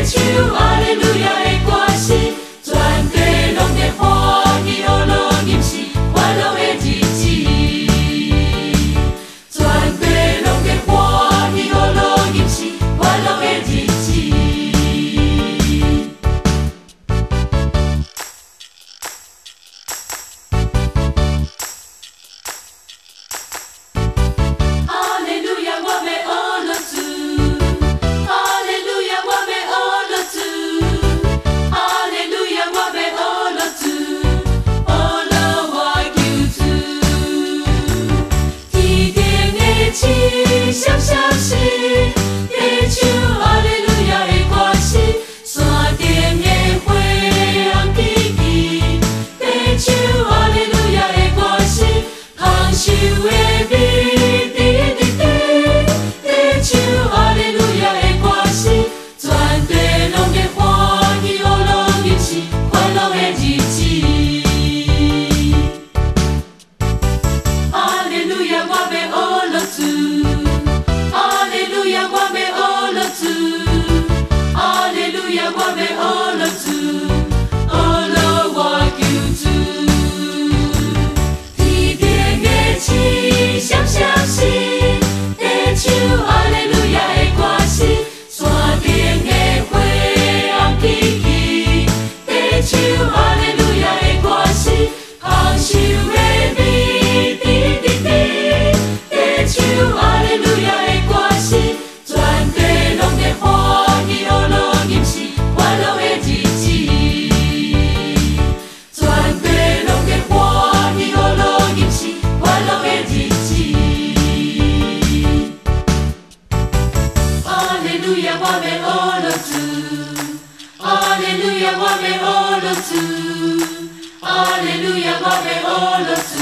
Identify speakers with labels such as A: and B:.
A: 唱哈利路亚的歌声，全地拢在欢喜乐乐吟诗，快乐的日子。全地拢在欢喜乐乐吟诗，快乐的日子。哈利路亚，我要学了主。哈利路亚，我要学了主。哈利路亚，我要学了主，学了我求主。天顶的星闪闪时，在唱哈利路亚的歌声；山顶的花红枝枝，在唱哈利路亚的歌声；丰收的美滴滴滴，在唱哈利路亚的歌声。全地拢在欢喜乐乐吟诗，快乐的日子。哈利路亚，我要学了主。哈利路亚，我要学了主。哈利路亚，我要学了主，学了我求主。天顶的星闪闪时，在唱哈利路亚的歌声；山顶的花红枝枝，在唱哈利路亚的歌声；丰收的美滴滴滴，在唱哈利路亚的歌声。全地拢在欢喜乐乐吟诗，快乐的日子。全地拢在欢喜乐乐吟诗，快乐的日子。哈利路亚，我要学了主。哈利路亚，我要学了主。哈利路亚，我要学了主。